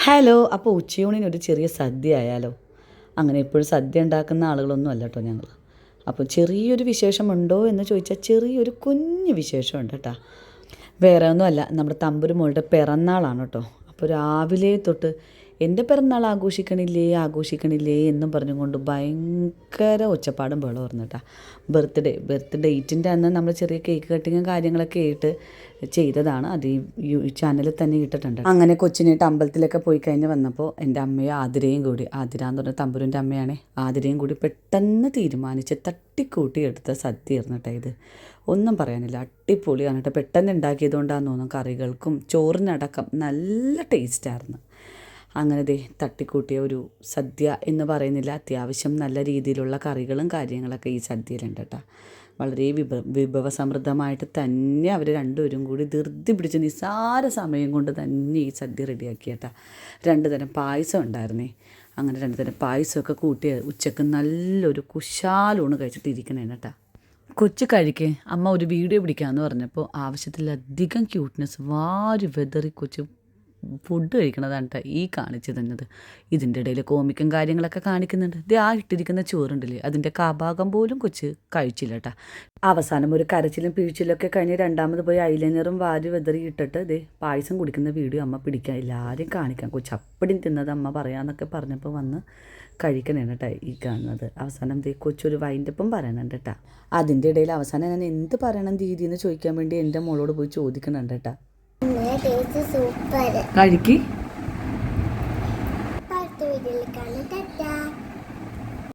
Hello, അപ്പോൾ ഉച്ചയൂണിനൊരു ചെറിയ സദ്യ ആയാലോ? അങ്ങനെ എപ്പോഴും സദ്യ ഉണ്ടാക്കുന്ന ആളുകളൊന്നും അല്ല കേട്ടോ ഞങ്ങൾ. അപ്പോൾ ചെറിയൊരു വിശേഷമുണ്ടോ എന്ന് ചോദിച്ചാൽ ചെറിയൊരു കുഞ്ഞു വിശേഷമുണ്ട് കേട്ടോ. വേറെ ഒന്നുമല്ല, നമ്മുടെ തമ്പുരു മോളുടെ പിറന്നാളാണ് കേട്ടോ. അപ്പോൾ രാവിലെ തൊട്ട് എൻ്റെ പിറന്നാൾ ആഘോഷിക്കണില്ലേ ആഘോഷിക്കണില്ലേ എന്നും പറഞ്ഞുകൊണ്ട് ഭയങ്കര ഒച്ചപ്പാടും ബഹളമായിരുന്നു കേട്ടോ. ബർത്ത് ഡേറ്റിൻ്റെ അന്ന് നമ്മൾ ചെറിയ കേക്ക് കട്ടിങ്ങും കാര്യങ്ങളൊക്കെ ആയിട്ട് ചെയ്തതാണ്. അത് ഈ ചാനലിൽ തന്നെ ഇട്ടിട്ടുണ്ട്. അങ്ങനെ കൊച്ചിനായിട്ട് അമ്പലത്തിലൊക്കെ പോയി കഴിഞ്ഞ് വന്നപ്പോൾ എൻ്റെ അമ്മയും ആതിരയും കൂടി, ആതിര എന്ന് പറഞ്ഞ തമ്പുരുൻ്റെ അമ്മയാണ്, ആതിരയും കൂടി പെട്ടെന്ന് തീരുമാനിച്ച് തട്ടിക്കൂട്ടി എടുത്ത സദ്യയായിരുന്നു കേട്ടോ ഇത്. ഒന്നും പറയാനില്ല, അടിപൊളിയാണ് കേട്ടോ. പെട്ടെന്ന് ഉണ്ടാക്കിയതുകൊണ്ടാണെന്ന് തോന്നുന്നു കറികൾക്കും ചോറിനടക്കം നല്ല ടേസ്റ്റായിരുന്നു. അങ്ങനെ തട്ടിക്കൂട്ടിയ ഒരു സദ്യ എന്ന് പറയുന്നില്ല, അത്യാവശ്യം നല്ല രീതിയിലുള്ള കറികളും കാര്യങ്ങളൊക്കെ ഈ സദ്യയിലുണ്ട് കേട്ടോ. വളരെ വിഭവസമൃദ്ധമായിട്ട് തന്നെ അവർ രണ്ടുപേരും കൂടി ധൃതി പിടിച്ച് നിസ്സാര സമയം കൊണ്ട് തന്നെ ഈ സദ്യ റെഡിയാക്കി കേട്ടോ. 2 തരം പായസം ഉണ്ടായിരുന്നേ. അങ്ങനെ 2 തരം പായസമൊക്കെ കൂട്ടി ഉച്ചക്ക് നല്ലൊരു കുശാലൂണ് കഴിച്ചിട്ടിരിക്കണേ കേട്ടോ. കൊച്ചു കഴിക്കേ അമ്മ ഒരു വീഡിയോ പിടിക്കാമെന്ന് പറഞ്ഞപ്പോൾ ആവശ്യത്തിലധികം ക്യൂട്ട്നെസ് വാരി വെതറി കൊച്ചു ഫുഡ് കഴിക്കണതാണ് കേട്ടോ ഈ കാണിച്ചു തന്നത്. ഇതിൻ്റെ ഇടയിൽ കോമിക്കും കാര്യങ്ങളൊക്കെ കാണിക്കുന്നുണ്ട്. ആ ഇട്ടിരിക്കുന്ന ചോറുണ്ടല്ലേ, അതിൻ്റെ കാഭാഗം പോലും കൊച്ച് കഴിച്ചില്ല കേട്ടോ. അവസാനം ഒരു കരച്ചിലും പിഴിച്ചിലൊക്കെ കഴിഞ്ഞ് രണ്ടാമത് പോയി ഐലൈനറും വാരി വെതറി ഇട്ടിട്ട് പായസം കുടിക്കുന്ന വീഡിയോ അമ്മ പിടിക്കാൻ എല്ലാവരെയും കാണിക്കാം. കൊച്ച് അപ്പടിയും തിന്നത് അമ്മ പറയാമെന്നൊക്കെ പറഞ്ഞപ്പോൾ വന്ന് കഴിക്കണേണ് കേട്ടോ ഈ കാണുന്നത്. അവസാനം കൊച്ചൊരു വൈൻഡപ്പും പറയണുണ്ട് കേട്ടോ. അതിൻ്റെ ഇടയിൽ അവസാനം ഞാൻ എന്ത് പറയണം ദീദി എന്ന് ചോദിക്കാൻ വേണ്ടി എൻ്റെ മോളോട് പോയി ചോദിക്കണുണ്ട് കേട്ടോ. കഴിക്ക്.